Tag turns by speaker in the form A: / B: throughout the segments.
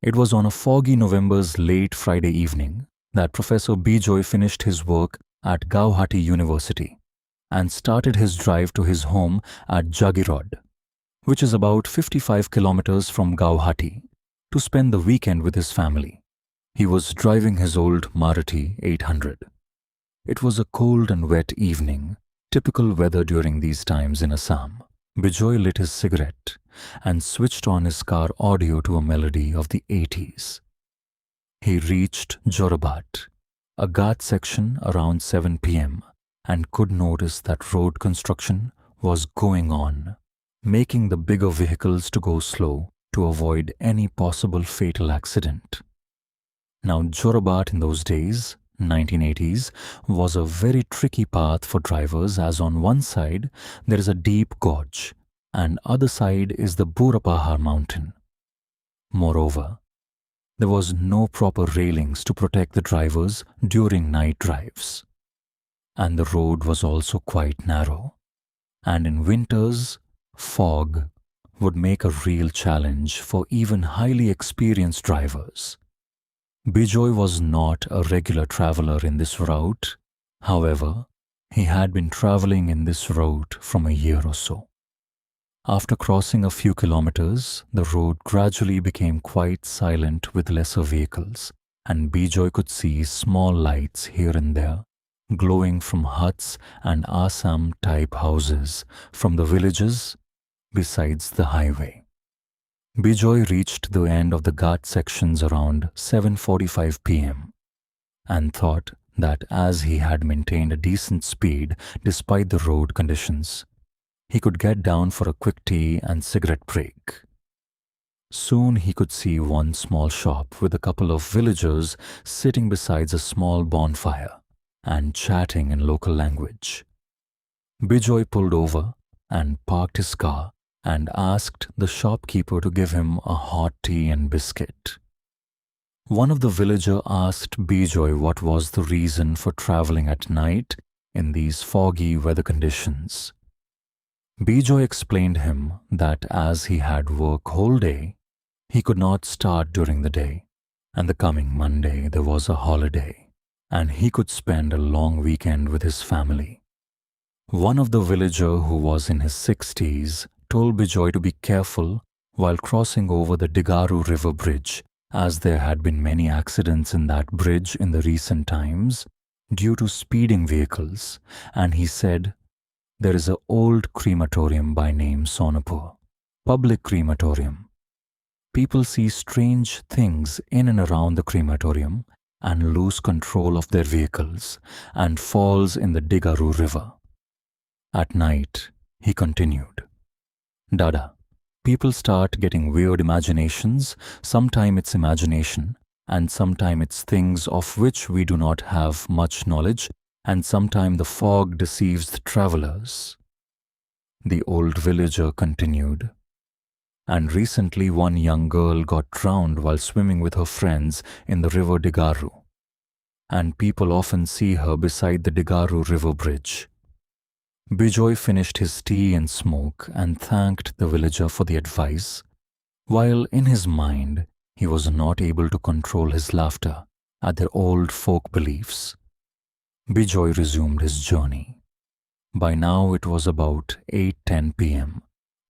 A: It was on a foggy November's late Friday evening that Professor Bijoy finished his work at Gauhati University and started his drive to his home at Jagirod, which is about 55 kilometers from Gauhati, to spend the weekend with his family. He was driving his old Maruti 800. It was a cold and wet evening, typical weather during these times in Assam. Bijoy lit his cigarette and switched on his car audio to a melody of the 80s. He reached Jorabat, a ghat section, around 7 p.m. and could notice that road construction was going on, making the bigger vehicles to go slow to avoid any possible fatal accident. Now, Jorabat in those days, 1980s, was a very tricky path for drivers, as on one side there is a deep gorge and other side is the Burapahar mountain. Moreover, there was no proper railings to protect the drivers during night drives. And the road was also quite narrow. And in winters, fog would make a real challenge for even highly experienced drivers. Bijoy was not a regular traveler in this route. However, he had been traveling in this route from a year or so. After crossing a few kilometers, the road gradually became quite silent with lesser vehicles, and Bijoy could see small lights here and there, glowing from huts and Assam-type houses from the villages besides the highway. Bijoy reached the end of the ghat sections around 7:45 p.m. and thought that as he had maintained a decent speed despite the road conditions, he could get down for a quick tea and cigarette break. Soon he could see one small shop with a couple of villagers sitting beside a small bonfire and chatting in local language. Bijoy pulled over and parked his car and asked the shopkeeper to give him a hot tea and biscuit. One of the villagers asked Bijoy what was the reason for traveling at night in these foggy weather conditions. Bijoy explained him that as he had work whole day, he could not start during the day, and the coming Monday there was a holiday, and he could spend a long weekend with his family. One of the villagers, who was in his 60s, told Bijoy to be careful while crossing over the Digaru River bridge, as there had been many accidents in that bridge in the recent times due to speeding vehicles, and he said, "There is an old crematorium by name Sonapur, public crematorium. People see strange things in and around the crematorium and lose control of their vehicles and falls in the Digaru River." At night, he continued, "Dada, people start getting weird imaginations. Sometime it's imagination, and sometime it's things of which we do not have much knowledge, and sometime the fog deceives the travelers." The old villager continued, "And recently one young girl got drowned while swimming with her friends in the river Digaru, and people often see her beside the Digaru River bridge." Bijoy finished his tea and smoke and thanked the villager for the advice, while in his mind he was not able to control his laughter at their old folk beliefs. Bijoy resumed his journey. By now it was about 8:10 p.m.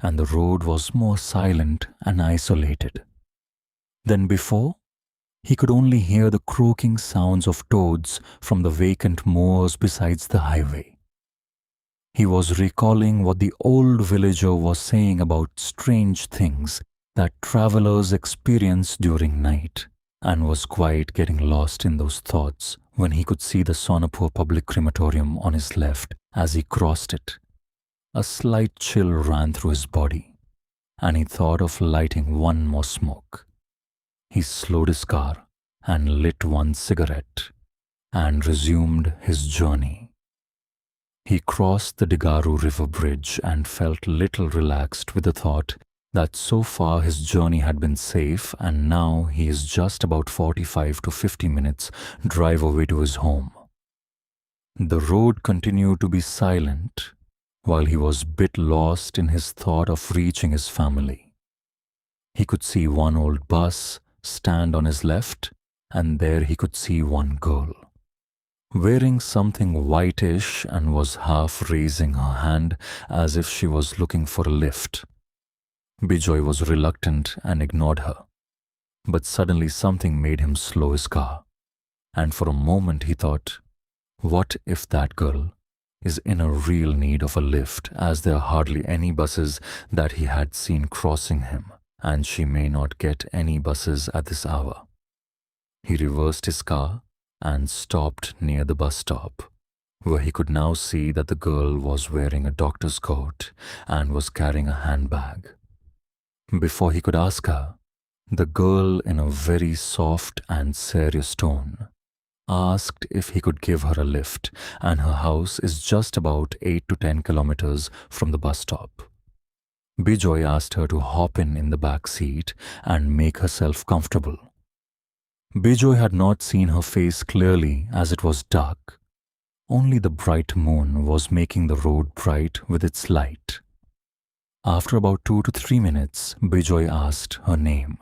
A: and the road was more silent and isolated than before. He could only hear the croaking sounds of toads from the vacant moors besides the highway. He was recalling what the old villager was saying about strange things that travelers experience during night, and was quite getting lost in those thoughts when he could see the Sonapur public crematorium on his left as he crossed it. A slight chill ran through his body, and he thought of lighting one more smoke. He slowed his car and lit one cigarette and resumed his journey. He crossed the Digaru River bridge and felt little relaxed with the thought that so far his journey had been safe, and now he is just about 45 to 50 minutes drive away to his home. The road continued to be silent while he was a bit lost in his thought of reaching his family. He could see one old bus stand on his left, and there he could see one girl, wearing something whitish, and was half raising her hand as if she was looking for a lift. Bijoy was reluctant and ignored her. But suddenly something made him slow his car, and for a moment he thought, what if that girl is in a real need of a lift, as there are hardly any buses that he had seen crossing him, and she may not get any buses at this hour. He reversed his car and stopped near the bus stop, where he could now see that the girl was wearing a doctor's coat and was carrying a handbag. Before he could ask her, the girl, in a very soft and serious tone, asked if he could give her a lift, and her house is just about 8 to 10 kilometers from the bus stop. Bijoy asked her to hop in the back seat and make herself comfortable. Bijoy had not seen her face clearly as it was dark. Only the bright moon was making the road bright with its light. After about 2 to 3 minutes, Bijoy asked her name,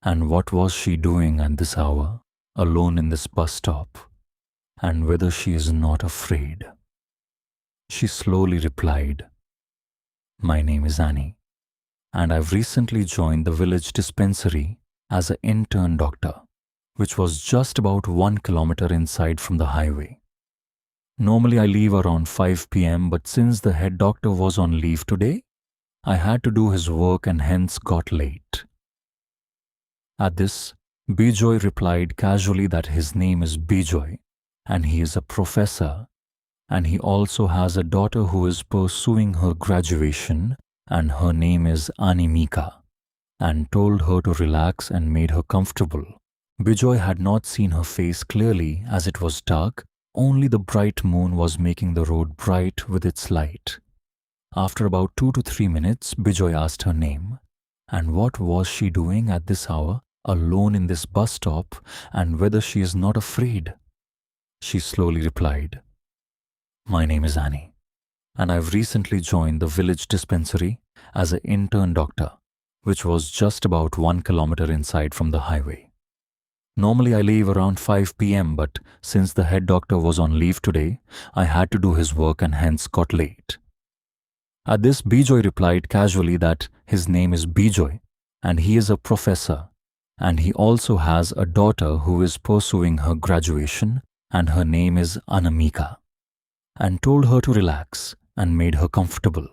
A: and what was she doing at this hour, alone in this bus stop, and whether she is not afraid. She slowly replied, "My name is Annie, and I've recently joined the village dispensary as an intern doctor, which was just about 1 kilometer inside from the highway. Normally I leave around 5 p.m., but since the head doctor was on leave today, I had to do his work and hence got late." At this, Bijoy replied casually that his name is Bijoy and he is a professor, and he also has a daughter who is pursuing her graduation, and her name is Animika, and told her to relax and made her comfortable. Bijoy had not seen her face clearly as it was dark, only the bright moon was making the road bright with its light. After about 2 to 3 minutes, Bijoy asked her name, and what was she doing at this hour, alone in this bus stop, and whether she is not afraid. She slowly replied, "My name is Annie, and I've recently joined the village dispensary as an intern doctor, which was just about 1 kilometer inside from the highway. Normally I leave around 5 p.m., but since the head doctor was on leave today, I had to do his work and hence got late." At this, Bijoy replied casually that his name is Bijoy and he is a professor, and he also has a daughter who is pursuing her graduation, and her name is Anamika, and told her to relax and made her comfortable.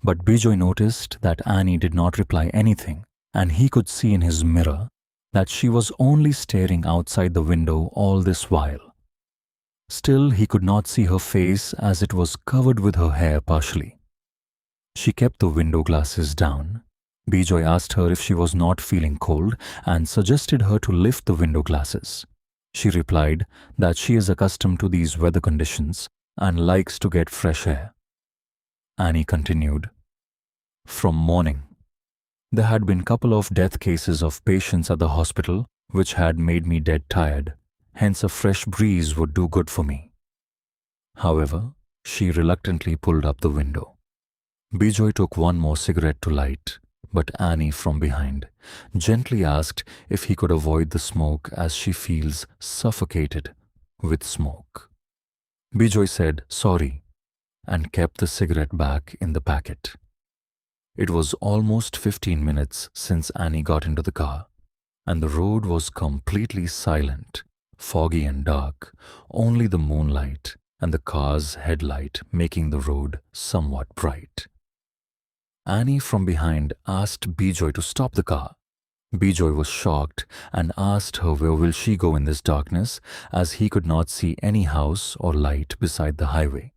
A: But Bijoy noticed that Annie did not reply anything, and he could see in his mirror that she was only staring outside the window all this while. Still, he could not see her face as it was covered with her hair partially. She kept the window glasses down. Bijoy asked her if she was not feeling cold and suggested her to lift the window glasses. She replied that she is accustomed to these weather conditions and likes to get fresh air. Annie continued, "From morning, there had been couple of death cases of patients at the hospital which had made me dead tired, hence a fresh breeze would do good for me." However, she reluctantly pulled up the window. Bijoy took one more cigarette to light, but Annie from behind gently asked if he could avoid the smoke as she feels suffocated with smoke. Bijoy said sorry and kept the cigarette back in the packet. It was almost 15 minutes since Annie got into the car, and the road was completely silent, foggy and dark, only the moonlight and the car's headlight making the road somewhat bright. Annie from behind asked Bijoy to stop the car. Bijoy was shocked and asked her where will she go in this darkness, as he could not see any house or light beside the highway.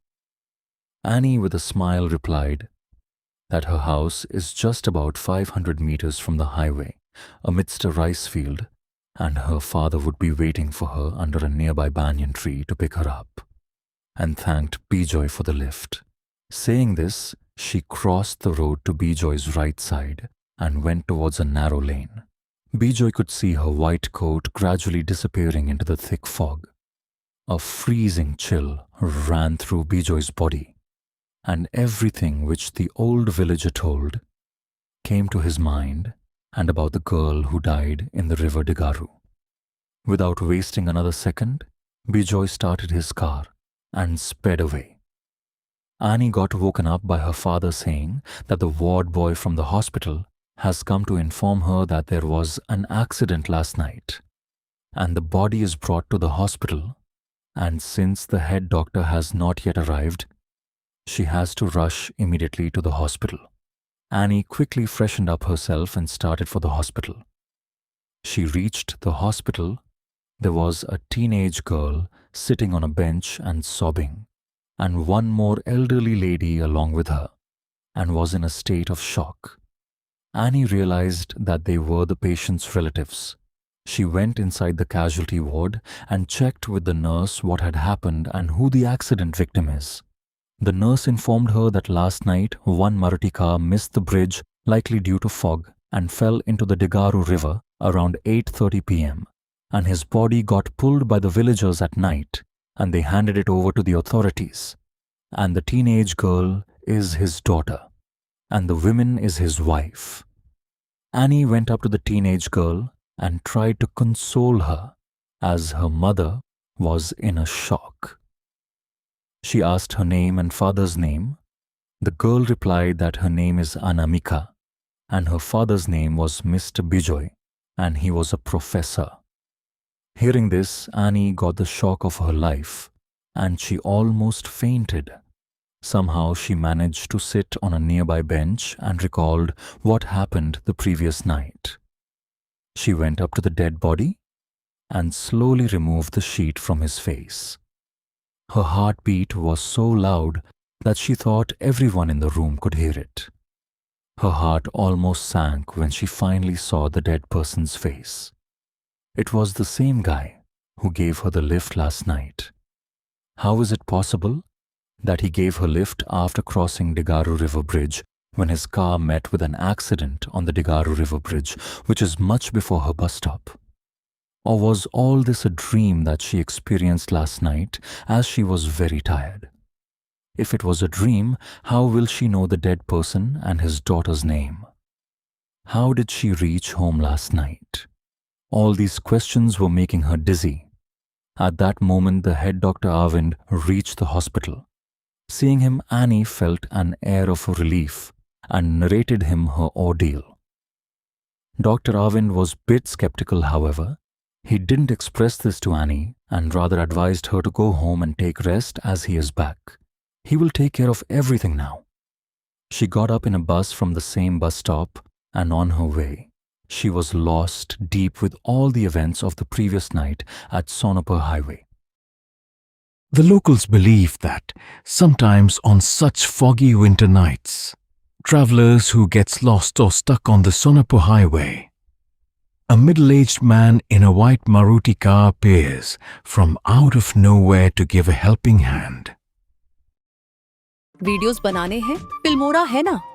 A: Annie with a smile replied that her house is just about 500 meters from the highway, amidst a rice field, and her father would be waiting for her under a nearby banyan tree to pick her up, and thanked Bijoy for the lift. Saying this, she crossed the road to Bijoy's right side and went towards a narrow lane. Bijoy could see her white coat gradually disappearing into the thick fog. A freezing chill ran through Bijoy's body, and everything which the old villager told came to his mind and about the girl who died in the river Digaru. Without wasting another second, Bijoy started his car and sped away. Annie got woken up by her father saying that the ward boy from the hospital has come to inform her that there was an accident last night, and the body is brought to the hospital, and since the head doctor has not yet arrived, she has to rush immediately to the hospital. Annie quickly freshened up herself and started for the hospital. She reached the hospital. There was a teenage girl sitting on a bench and sobbing, and one more elderly lady along with her, and was in a state of shock. Annie realized that they were the patient's relatives. She went inside the casualty ward and checked with the nurse what had happened and who the accident victim is. The nurse informed her that last night one Maruti car missed the bridge, likely due to fog, and fell into the Digaru River around 8:30 p.m. and his body got pulled by the villagers at night, and they handed it over to the authorities. And the teenage girl is his daughter, and the woman is his wife. Annie went up to the teenage girl and tried to console her, as her mother was in a shock. She asked her name and father's name. The girl replied that her name is Anamika, and her father's name was Mr. Bijoy, and he was a professor. Hearing this, Annie got the shock of her life, and she almost fainted. Somehow she managed to sit on a nearby bench and recalled what happened the previous night. She went up to the dead body and slowly removed the sheet from his face. Her heartbeat was so loud that she thought everyone in the room could hear it. Her heart almost sank when she finally saw the dead person's face. It was the same guy who gave her the lift last night. How is it possible that he gave her lift after crossing Digaru River Bridge when his car met with an accident on the Digaru River Bridge, which is much before her bus stop? Or was all this a dream that she experienced last night as she was very tired? If it was a dream, how will she know the dead person and his daughter's name? How did she reach home last night? All these questions were making her dizzy. At that moment, the head Dr. Arvind reached the hospital. Seeing him, Annie felt an air of relief and narrated him her ordeal. Dr. Arvind was a bit skeptical, however. He didn't express this to Annie and rather advised her to go home and take rest as he is back. He will take care of everything now. She got up in a bus from the same bus stop, and on her way, she was lost deep with all the events of the previous night at Sonapur highway.
B: The locals believe that sometimes on such foggy winter nights, travelers who gets lost or stuck on the Sonapur highway, a middle-aged man in a white Maruti car appears from out of nowhere to give a helping hand.
C: Videos बनाने हैं, Filmora है ना।